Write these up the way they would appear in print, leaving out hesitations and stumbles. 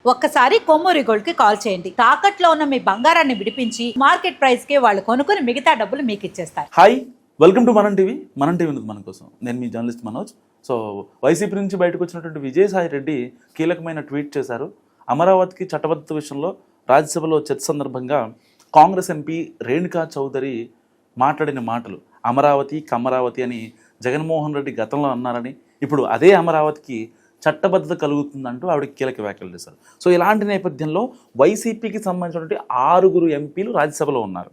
ఒక్కసారి కొమ్మూరి గోల్డ్ కి కాల్ చేయండి. తాకట్లో ఉన్న మీ బంగారాన్ని విడిపించి మార్కెట్ ప్రైస్ కి వాళ్ళు కొనుక్కుని మిగతా డబ్బులు మీకు ఇచ్చేస్తారు. హాయ్, వెల్కమ్ టు మనం టీవీ. మనం టీవీ ఉంది మన కోసం. నేను మీ జర్నలిస్ట్ మనోజ్. సో వైసీపీ నుంచి బయటకు వచ్చినటువంటి విజయసాయి రెడ్డి కీలకమైన ట్వీట్ చేశారు. అమరావతికి చట్టబద్ధత విషయంలో రాజ్యసభలో చర్చ సందర్భంగా కాంగ్రెస్ ఎంపీ రేణుకా చౌదరి మాట్లాడిన మాటలు, అమరావతి కమరావతి అని జగన్మోహన్ రెడ్డి గతంలో అన్నారని, ఇప్పుడు అదే అమరావతికి చట్టబద్ధత కలుగుతుందంటూ ఆవిడ కీలక వ్యాఖ్యలు చేశారు. సో ఇలాంటి నేపథ్యంలో వైసీపీకి సంబంధించినటువంటి 6 ఎంపీలు రాజ్యసభలో ఉన్నారు.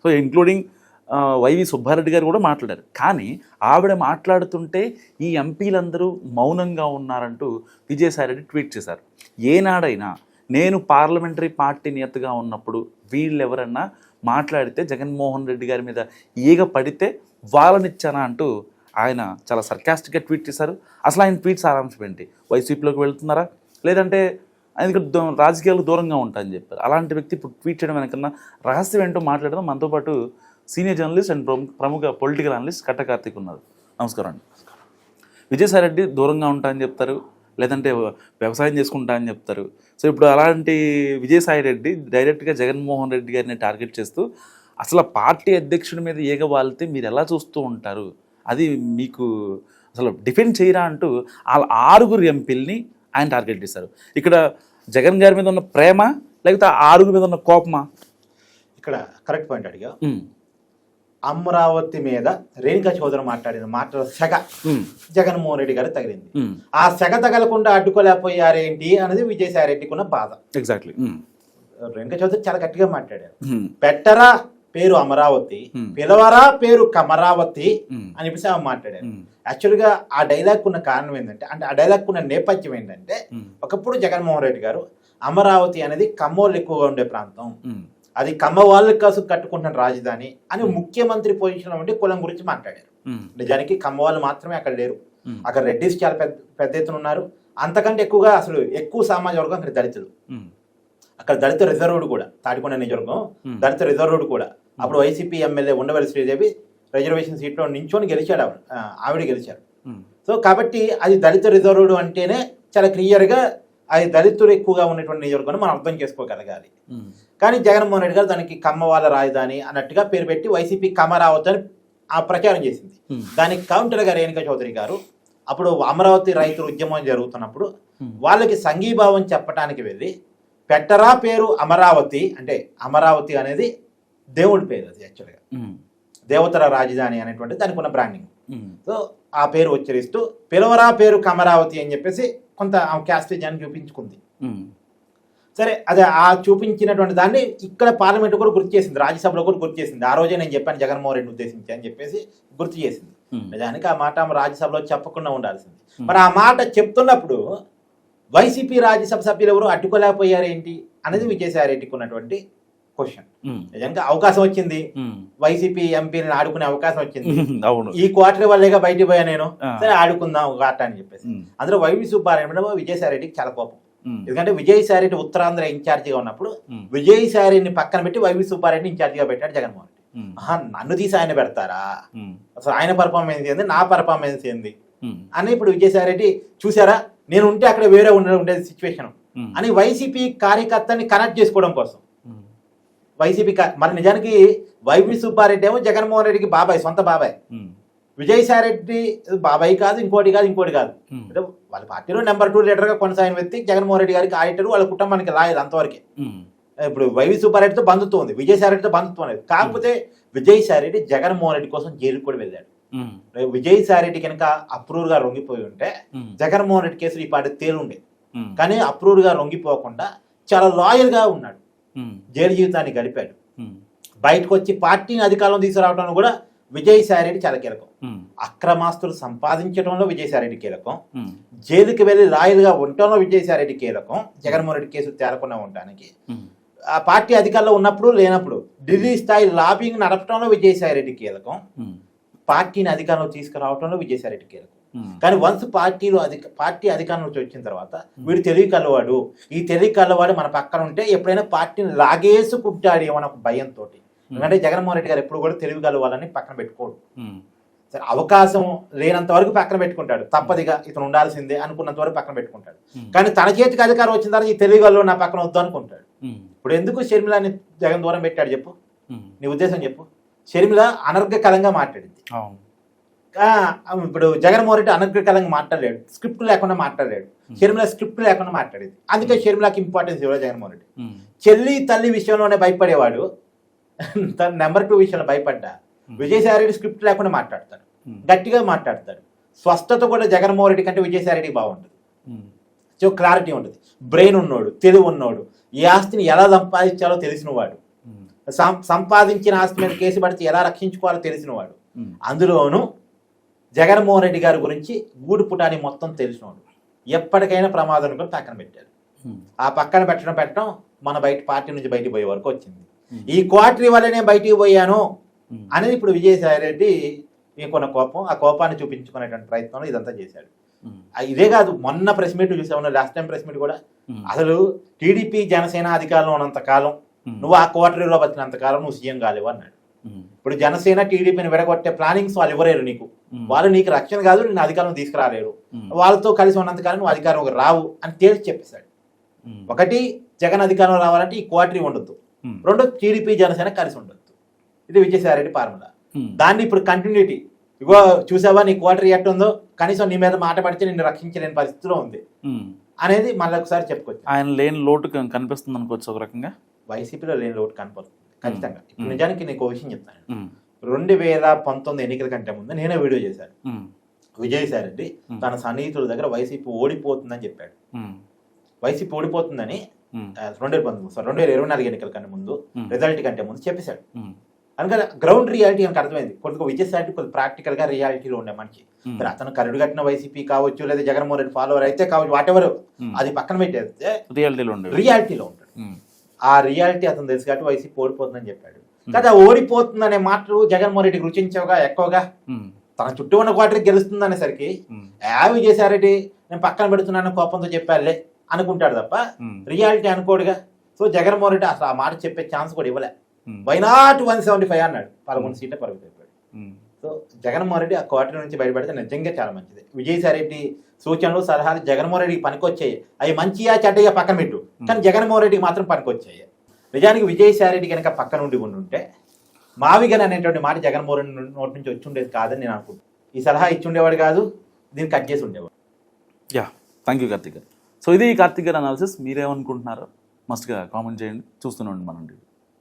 సో ఇంక్లూడింగ్ వైవి సుబ్బారెడ్డి గారు కూడా మాట్లాడారు. కానీ ఆవిడ మాట్లాడుతుంటే ఈ ఎంపీలందరూ మౌనంగా ఉన్నారంటూ విజయసాయిరెడ్డి ట్వీట్ చేశారు. ఏనాడైనా నేను పార్లమెంటరీ పార్టీ నేతగా ఉన్నప్పుడు వీళ్ళెవరన్నా మాట్లాడితే జగన్మోహన్ రెడ్డి గారి మీద ఈగ పడితే వాళ్ళనిచ్చానా అంటూ ఆయన చాలా సర్కాస్టిక్గా ట్వీట్ చేశారు. అసలు ఆయన ట్వీట్ సారాంశం ఏంటి? వైసీపీలోకి వెళ్తున్నారా, లేదంటే ఆయనకి రాజకీయాలకు దూరంగా ఉంటాయని చెప్పారు. అలాంటి వ్యక్తి ఇప్పుడు ట్వీట్ చేయడం వెనకన్నా రహస్యం ఏంటో మాట్లాడడం మనతో పాటు సీనియర్ జర్నలిస్ట్ అండ్ ప్రముఖ పొలిటికల్ అనలిస్ట్ కట్ట కార్తీక్ ఉన్నారు. నమస్కారం అండి. విజయసాయి రెడ్డి దూరంగా ఉంటా అని చెప్తారు, లేదంటే వ్యవసాయం చేసుకుంటా అని చెప్తారు. సో ఇప్పుడు అలాంటి విజయసాయి రెడ్డి డైరెక్ట్గా జగన్మోహన్ రెడ్డి గారిని టార్గెట్ చేస్తూ అసలు పార్టీ అధ్యక్షుడి మీద ఈగ వాలితే మీరు ఎలా చూస్తూ ఉంటారు, అది మీకు అసలు డిఫెండ్ చేయరా అంటూ వాళ్ళ 6 ఎంపీల్ని ఆయన టార్గెట్ చేశారు. ఇక్కడ జగన్ గారి మీద ఉన్న ప్రేమ, లేకపోతే 6 మీద ఉన్న కోపమా? ఇక్కడ కరెక్ట్ పాయింట్ అడిగా. అమరావతి మీద రేణుకా చౌదరి మాట్లాడిన మాటల సెగ జగన్మోహన్ రెడ్డి గారు తగిలింది. ఆ సెగ తగలకుండా అడ్డుకోలేకపోయారేంటి అనేది విజయసాయి రెడ్డికి ఉన్న బాధ. ఎగ్జాక్ట్లీ. రేణుకా చౌదరి చాలా గట్టిగా మాట్లాడారు. పెట్టరా పేరు అమరావతి, పిలవరా పేరు కమరావతి అని చెప్పేసి ఆమె మాట్లాడారు. యాక్చువల్గా ఆ డైలాగ్ ఉన్న కారణం ఏంటంటే, అంటే ఆ డైలాగ్ ఉన్న నేపథ్యం ఏంటంటే, ఒకప్పుడు జగన్మోహన్ రెడ్డి గారు అమరావతి అనేది కమ్మోళ్ళు ఎక్కువగా ఉండే ప్రాంతం, అది కమ్మ వాళ్ళ కోసం కట్టుకుంటున్న రాజధాని అని ముఖ్యమంత్రి పొజిషన్లో ఉండి కులం గురించి మాట్లాడారు. నిజానికి కమ్మ వాళ్ళు మాత్రమే అక్కడ లేరు, అక్కడ రెడ్డిస్ చాలా పెద్ద ఎత్తున ఉన్నారు. అంతకంటే ఎక్కువగా అసలు ఎక్కువ సామాజిక వర్గం అక్కడ దళితులు. అక్కడ దళిత రిజర్వ్డ్ కూడా, తాడికొండ నియోజకవర్గం దళిత రిజర్వ్డ్ కూడా. అప్పుడు YCP MLA Undavalli Sridevi reservation సీట్లో నించొని గెలిచాడు, ఆవిడ గెలిచారు. సో కాబట్టి అది దళిత రిజర్వ్డ్ అంటేనే చాలా క్లియర్గా అది దళితులు ఎక్కువగా ఉన్నటువంటి నియోజకవర్గం మనం అర్థం చేసుకోగలగాలి. కానీ జగన్మోహన్ రెడ్డి గారు దానికి కమ్మ వాళ్ళ రాజధాని అన్నట్టుగా పేరు పెట్టి వైసీపీ కమరావతి అని ఆ ప్రచారం చేసింది. దానికి కౌంటర్గా రేణుకా చౌదరి గారు అప్పుడు అమరావతి రైతుల ఉద్యమం జరుగుతున్నప్పుడు వాళ్ళకి సంఘీభావం చెప్పడానికి వెళ్ళి, పెట్టరా పేరు అమరావతి, అంటే అమరావతి అనేది దేవుడి పేరు, అది యాక్చువల్గా దేవతల రాజధాని అనేటువంటి దానికి ఉన్న బ్రాండింగ్. సో ఆ పేరు ఉచ్చరిస్తూ పిలవరా పేరు కమరావతి అని చెప్పేసి కొంత క్యాస్టేజ్ చూపించుకుంది. సరే, అదే ఆ చూపించినటువంటి దాన్ని ఇక్కడ పార్లమెంట్ కూడా గుర్తు చేసింది, రాజ్యసభలో కూడా గుర్తు చేసింది. ఆ రోజే నేను చెప్పాను జగన్మోహన్ రెడ్డి ఉద్దేశించి అని చెప్పేసి గుర్తు చేసింది. నిజానికి ఆ మాట రాజ్యసభలో చెప్పకుండా ఉండాల్సింది. మరి ఆ మాట చెప్తున్నప్పుడు వైసీపీ రాజ్యసభ సభ్యులు ఎవరు అడ్డుకోలేకపోయారేంటి అనేది విజయసాయి రెడ్డికి ఉన్నటువంటి క్వశ్చన్. నిజంగా అవకాశం వచ్చింది, వైసీపీ ఎంపీని ఆడుకునే అవకాశం వచ్చింది. ఈ క్వార్టర్ వల్లేగా బయటికి పోయా నేను, సరే ఆడుకుందాం ఒక ఆట అని చెప్పేసి. అందులో వైవి సుబ్బారెడ్డి విజయసాయి రెడ్డికి చాలా కోపం. ఎందుకంటే విజయసాయి రెడ్డి ఉత్తరాంధ్ర ఇన్ఛార్జిగా ఉన్నప్పుడు విజయసాయి రెడ్డిని పక్కన పెట్టి వైవి సుబ్బారెడ్డిని ఇన్ఛార్జిగా పెట్టాడు జగన్మోహన్ రెడ్డి. నన్ను తీసి ఆయన పెడతారా, అసలు ఆయన పర్ఫార్మెన్స్ ఏంది, నా పర్ఫార్మెన్స్ ఏంది అని ఇప్పుడు విజయసాయి రెడ్డి చూసారా, నేను ఉంటే అక్కడ వేరే ఉండేది సిచ్యువేషన్ అని వైసీపీ కార్యకర్తని కనెక్ట్ చేసుకోవడం కోసం వైసీపీ. మరి నిజానికి వైవి సుబ్బారెడ్డి ఏమో జగన్మోహన్ రెడ్డికి బాబాయ్, సొంత బాబాయ్. విజయసాయి రెడ్డి బాబాయ్ కాదు, ఇంకోటి కాదు. అంటే వాళ్ళ పార్టీలో నెంబర్ 2 లీడర్గా కొనసాగిన వ్యక్తి జగన్మోహన్ రెడ్డి గారికి ఆడిటర్, వాళ్ళ కుటుంబానికి లాయదు అంతవరకే. ఇప్పుడు వైవి సుబ్బారెడ్డితో బంధుత్వం ఉంది, విజయసాయి రెడ్డితో బంధుత్వం లేదు. కాకపోతే విజయసాయి రెడ్డి జగన్మోహన్ రెడ్డి కోసం జైలుకు కూడా వెళ్ళాడు. విజయసాయి రెడ్డి కనుక అప్రూవ్ గా లొంగిపోయి ఉంటే జగన్మోహన్ రెడ్డి కేసులు ఈ పార్టీ తేలుండే. కానీ అప్రూవ్ గా లొంగిపోకుండా చాలా లాయల్ గా ఉన్నాడు, జైలు జీవితాన్ని గడిపాడు. బయటకు వచ్చి పార్టీని అధికారంలో తీసుకురావడంలో కూడా విజయసాయి రెడ్డి చాలా కీలకం. అక్రమాస్తులు సంపాదించడంలో విజయసాయి రెడ్డి కీలకం, జైలుకి వెళ్ళి లాయల్గా ఉండటంలో విజయసాయి రెడ్డి కీలకం. జగన్మోహన్ రెడ్డి కేసులు తేలకుండా ఉండడానికి, ఆ పార్టీ అధికారంలో ఉన్నప్పుడు లేనప్పుడు ఢిల్లీ స్థాయి లాబింగ్ నడపడంలో విజయసాయి రెడ్డి కీలకం, పార్టీని అధికారంలో తీసుకురావడంలో విజయసాయి రెడ్డి కీలకం. కానీ వన్స్ పార్టీ అధికారంలోకి వచ్చిన తర్వాత వీడు తెలివి కలవాడు, ఈ తెలివి కలవాడు మన పక్కన ఉంటే ఎప్పుడైనా పార్టీని లాగేసుకుంటాడు ఏమో ఒక భయంతో. ఎందుకంటే జగన్మోహన్ రెడ్డి గారు ఎప్పుడు కూడా తెలివి కలవాలని పక్కన పెట్టుకోడు. సరే అవకాశం లేనంత వరకు పక్కన పెట్టుకుంటాడు, తప్పదిగా ఇతను ఉండాల్సిందే అనుకున్నంత వరకు పక్కన పెట్టుకుంటాడు. కానీ తన చేతికి అధికారం వచ్చిన తర్వాత ఈ తెలుగులో నా పక్కన వద్దు అనుకుంటాడు. ఇప్పుడు ఎందుకు షర్మిలని జగన్ దూరం పెట్టాడు చెప్పు, నీ ఉద్దేశం చెప్పు. షర్మిల అనర్గళంగా మాట్లాడింది, ఇప్పుడు జగన్మోహన్ రెడ్డి అనర్గళంగా మాట్లాడలేడు, స్క్రిప్ట్ లేకుండా మాట్లాడలేడు. షర్మిల స్క్రిప్ట్ లేకుండా మాట్లాడేది, అందుకే షర్మిలకి ఇంపార్టెన్స్ ఇవ్వలేదు జగన్మోహన్ రెడ్డి. చెల్లి తల్లి విషయంలోనే భయపడేవాడు, తన నెంబర్ 2 విషయంలో భయపడ్డా. విజయసాయి రెడ్డి స్క్రిప్ట్ లేకుండా మాట్లాడతాడు, గట్టిగా మాట్లాడతాడు. స్వస్థత కూడా జగన్మోహన్ రెడ్డి కంటే విజయసాయి రెడ్డికి బాగుంటుంది. సో క్లారిటీ ఉంటుంది, బ్రెయిన్ ఉన్నోడు, తెలివి ఉన్నోడు, ఈ ఆస్తిని ఎలా సంపాదించాలో తెలిసినవాడు, సంపాదించిన ఆస్తి మీద కేసు పడితే ఎలా రక్షించుకోవాలో తెలిసినవాడు. అందులోనూ జగన్మోహన్ రెడ్డి గారి గురించి గూడు పుటాని మొత్తం తెలిసినవాడు. ఎప్పటికైనా ప్రమాదం కూడా పక్కన పెట్టాడు. ఆ పక్కన పెట్టడం మన పార్టీ నుంచి బయటికి పోయే వరకు వచ్చింది. ఈ క్వార్టరీ వల్ల నేను బయటికి పోయాను అనేది ఇప్పుడు విజయసాయి రెడ్డి మీకున్న కోపం, ఆ కోపాన్ని చూపించుకునేటువంటి ప్రయత్నంలో ఇదంతా చేశాడు. ఇదే కాదు, మొన్న ప్రెస్ మీట్ చూసాము, లాస్ట్ టైం ప్రెస్ మీట్ కూడా, అసలు టీడీపీ జనసేన అధికారంలో ఉన్నంత కాలం నువ్వు ఆ క్వార్టరీలో బతికినంత కాలం నువ్వు సీఎం కాలేవు అన్నాడు. ఇప్పుడు జనసేన టీడీపీని విడగొట్టే ప్లానింగ్స్ వాళ్ళు ఇవ్వలేరు నీకు, వాళ్ళు నీకు రక్షణ కాదు, నేను అధికారం తీసుకురాలేరు, వాళ్ళతో కలిసి ఉన్నంతకాలం నువ్వు అధికారం రావు అని తేల్చి చెప్పేశాడు. ఒకటి, జగన్ అధికారం రావాలంటే ఈ క్వార్టరీ ఉండొద్దు, రెండు, టీడీపీ జనసేన కలిసి ఉండొద్దు. ఇది విజయసాయి రెడ్డి ఫార్ములా. దాన్ని ఇప్పుడు కంటిన్యూటీ, ఇగో చూసావా నీ క్వార్టరీ ఎట్టుందో, కనీసం నీ మీద మాట పడితే నిన్ను రక్షించలేని పరిస్థితిలో ఉంది అనేది మళ్ళీ ఒకసారి చెప్పుకోవచ్చు. ఆయన లేని లోటు కనిపిస్తుంది అనుకోవచ్చు ఒక రకంగా. వైసీపీలో లేని లోటు కనపడుతుంది ఖచ్చితంగా. ఇప్పుడు నిజానికి నీకు విషయం చెప్తాను, 2019 ఎన్నికల కంటే ముందు నేనే వీడియో చేశాను. విజయసాయి రెడ్డి తన సన్నిహితుల దగ్గర వైసీపీ ఓడిపోతుందని చెప్పాడు. వైసీపీ ఓడిపోతుందని 2024 ఎన్నికల కంటే ముందు, రిజల్ట్ కంటే ముందు చెప్పేశాడు. అందుకని గ్రౌండ్ రియాలిటీ మనకు అర్థమైంది. కొద్దిగా విజయసాయి రెడ్డి కొద్దిగా ప్రాక్టికల్ గా రియాలిటీలో ఉండే మనిషి. మరి అతను కరడు కట్టిన వైసీపీ కావచ్చు, లేదా జగన్మోహన్ రెడ్డి ఫాలోవర్ అయితే కావచ్చు, వాటెవర్, అది పక్కన పెట్టేస్తే రియాలిటీలో ఉంటాడు. ఆ రియాలిటీ అతను తెలుసు కాబట్టి వైసీపీ ఓడిపోతుందని చెప్పాడు. కదా ఓడిపోతుందనే మాటలు జగన్మోహన్ రెడ్డికి రుచించవుగా ఎక్కువగా. తన చుట్టూ ఉన్న క్వార్టరీ గెలుస్తుంది అనేసరికి విజయసాయి రెడ్డి నేను పక్కన పెడుతున్నాను కోపంతో చెప్పాలే అనుకుంటాడు తప్ప రియాలిటీ అనుకోడుగా. సో జగన్మోహన్ రెడ్డి అసలు ఆ మాట చెప్పే ఛాన్స్ కూడా ఇవ్వలే. వైనాట్ 175 అన్నాడు, 11 సీట్ల పరిమితి అయిపోయాడు. సో జగన్మోహన్ రెడ్డి ఆ క్వార్టరీ నుంచి బయటపడితే నిజంగా చాలా మంచిది. విజయసాయి రెడ్డి సూచనలు సలహాలు జగన్మోహన్ రెడ్డికి పనికొచ్చాయి. అవి మంచియా చెడ్డయా పక్కన పెట్టు, కానీ జగన్మోహన్ రెడ్డికి మాత్రం పనికొచ్చాయి. నిజానికి విజయసాయి రెడ్డి కనుక పక్క నుండి ఉంటే మావిగన్ అనేటువంటి మాట జగన్మోహన్ రెడ్డి నోటి నుంచి వచ్చి ఉండేది కాదని నేను అనుకుంటున్నాను. ఈ సలహా ఇచ్చి ఉండేవాడు కాదు, దీన్ని కట్ చేసి ఉండేవాడు. థ్యాంక్ యూ కార్తిక్ గారు. సో ఇది కార్తిక్ గారు అనాలిసిస్. మీరేమనుకుంటున్నారో మస్ట్గా కామెంట్ చేయండి. చూస్తూనే ఉండండి మనం.